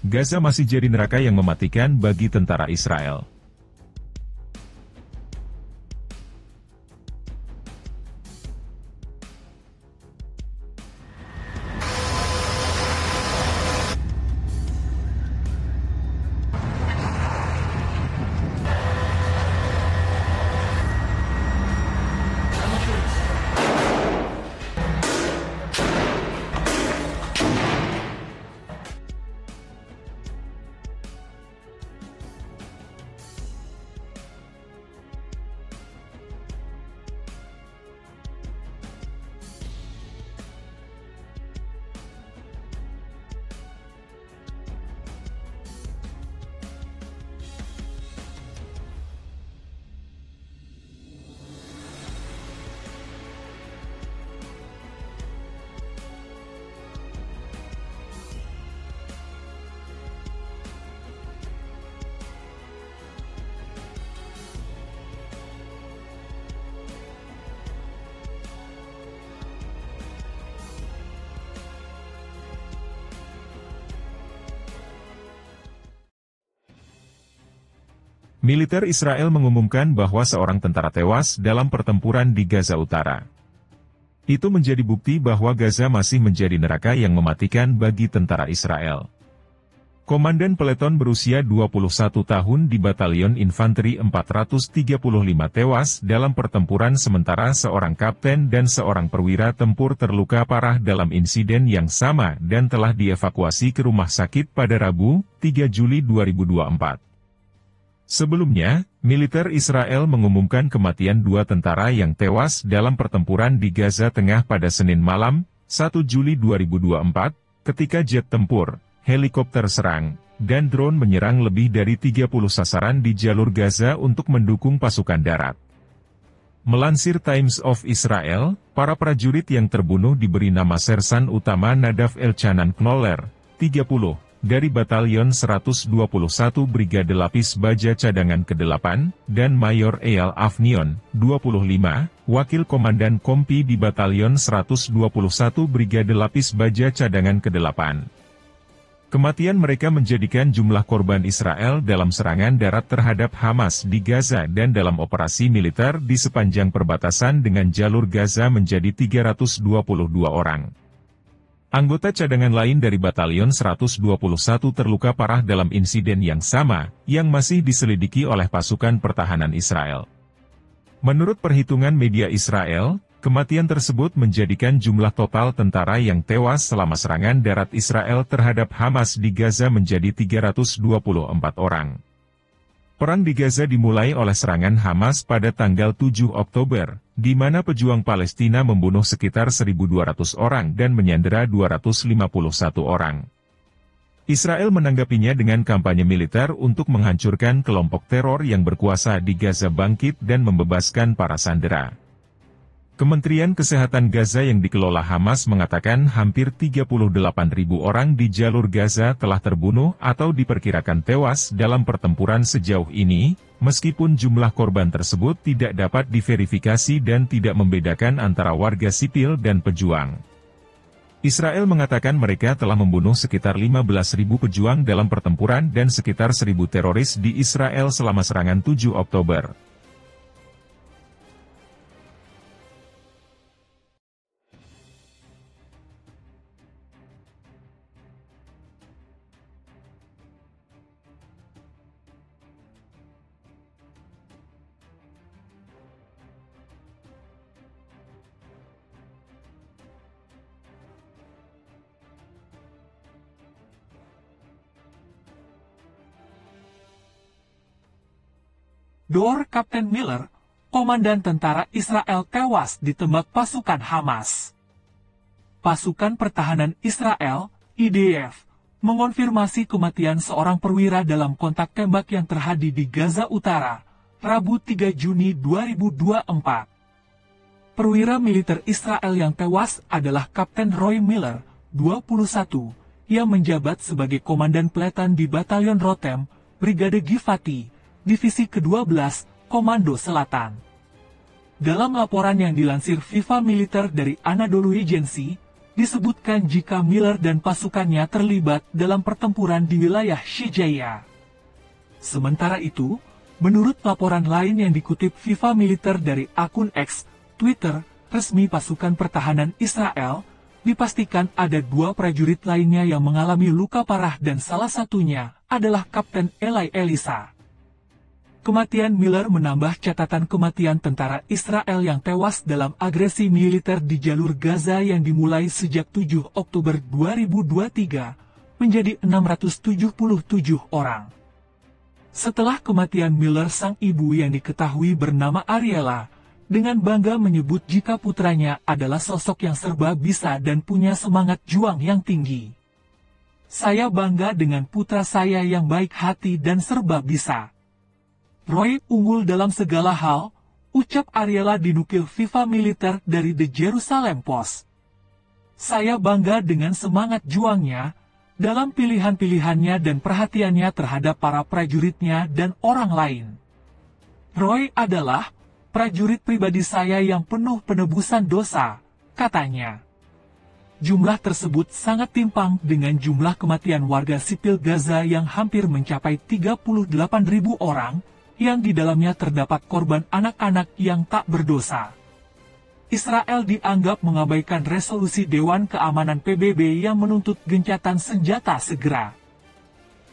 Gaza masih jadi neraka yang mematikan bagi tentara Israel. Militer Israel mengumumkan bahwa seorang tentara tewas dalam pertempuran di Gaza Utara. Itu menjadi bukti bahwa Gaza masih menjadi neraka yang mematikan bagi tentara Israel. Komandan peleton berusia 21 tahun di Batalion Infanteri 435 tewas dalam pertempuran sementara seorang kapten dan seorang perwira tempur terluka parah dalam insiden yang sama dan telah dievakuasi ke rumah sakit pada Rabu, 3 Juli 2024. Sebelumnya, militer Israel mengumumkan kematian 2 tentara yang tewas dalam pertempuran di Gaza Tengah pada Senin malam, 1 Juli 2024, ketika jet tempur, helikopter serang, dan drone menyerang lebih dari 30 sasaran di jalur Gaza untuk mendukung pasukan darat. Melansir Times of Israel, para prajurit yang terbunuh diberi nama Sersan Utama Nadav Elchanan Knoller, 30, dari Batalion 121 Brigade Lapis Baja Cadangan ke-8, dan Mayor Eyal Avnion, 25, Wakil Komandan Kompi di Batalion 121 Brigade Lapis Baja Cadangan ke-8. Kematian mereka menjadikan jumlah korban Israel dalam serangan darat terhadap Hamas di Gaza dan dalam operasi militer di sepanjang perbatasan dengan jalur Gaza menjadi 322 orang. Anggota cadangan lain dari Batalion 121 terluka parah dalam insiden yang sama, yang masih diselidiki oleh pasukan pertahanan Israel. Menurut perhitungan media Israel, kematian tersebut menjadikan jumlah total tentara yang tewas selama serangan darat Israel terhadap Hamas di Gaza menjadi 324 orang. Perang di Gaza dimulai oleh serangan Hamas pada tanggal 7 Oktober, di mana pejuang Palestina membunuh sekitar 1.200 orang dan menyandera 251 orang. Israel menanggapinya dengan kampanye militer untuk menghancurkan kelompok teror yang berkuasa di Gaza bangkit dan membebaskan para sandera. Kementerian Kesehatan Gaza yang dikelola Hamas mengatakan hampir 38.000 orang di jalur Gaza telah terbunuh atau diperkirakan tewas dalam pertempuran sejauh ini, meskipun jumlah korban tersebut tidak dapat diverifikasi dan tidak membedakan antara warga sipil dan pejuang. Israel mengatakan mereka telah membunuh sekitar 15.000 pejuang dalam pertempuran dan sekitar 1.000 teroris di Israel selama serangan 7 Oktober. Dor Kapten Miller, komandan tentara Israel tewas ditembak pasukan Hamas. Pasukan Pertahanan Israel, IDF, mengonfirmasi kematian seorang perwira dalam kontak tembak yang terjadi di Gaza Utara, Rabu 3 Juni 2024. Perwira militer Israel yang tewas adalah Kapten Roy Miller, 21, yang menjabat sebagai komandan peleton di Batalion Rotem, Brigade Givati, Divisi ke-12, Komando Selatan. Dalam laporan yang dilansir FIFA Militer dari Anadolu Agency, disebutkan jika Miller dan pasukannya terlibat dalam pertempuran di wilayah Shijaya. Sementara itu, menurut laporan lain yang dikutip FIFA Militer dari akun X, Twitter, resmi pasukan pertahanan Israel, dipastikan ada 2 prajurit lainnya yang mengalami luka parah dan salah satunya adalah Kapten Eli Elisa. Kematian Miller menambah catatan kematian tentara Israel yang tewas dalam agresi militer di jalur Gaza yang dimulai sejak 7 Oktober 2023 menjadi 677 orang. Setelah kematian Miller, sang ibu yang diketahui bernama Ariela, dengan bangga menyebut jika putranya adalah sosok yang serba bisa dan punya semangat juang yang tinggi. "Saya bangga dengan putra saya yang baik hati dan serba bisa. Roy unggul dalam segala hal," ucap Ariela dinukil FIFA Militer dari The Jerusalem Post. "Saya bangga dengan semangat juangnya, dalam pilihan-pilihannya dan perhatiannya terhadap para prajuritnya dan orang lain. Roy adalah prajurit pribadi saya yang penuh penebusan dosa," katanya. Jumlah tersebut sangat timpang dengan jumlah kematian warga sipil Gaza yang hampir mencapai 38.000 orang, yang di dalamnya terdapat korban anak-anak yang tak berdosa. Israel dianggap mengabaikan resolusi Dewan Keamanan PBB yang menuntut gencatan senjata segera.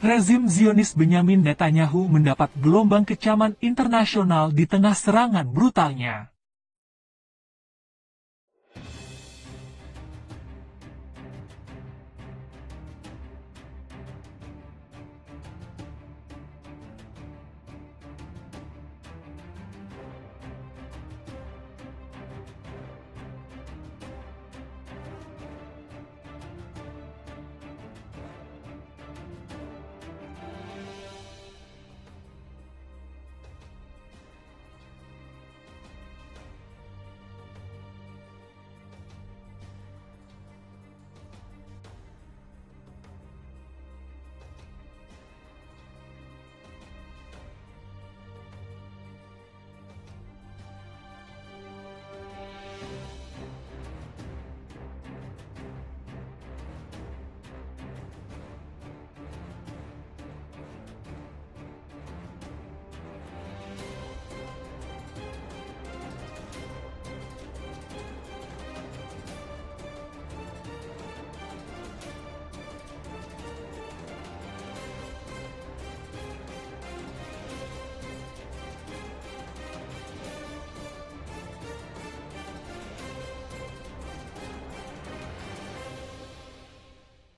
Rezim Zionis Benyamin Netanyahu mendapat gelombang kecaman internasional di tengah serangan brutalnya.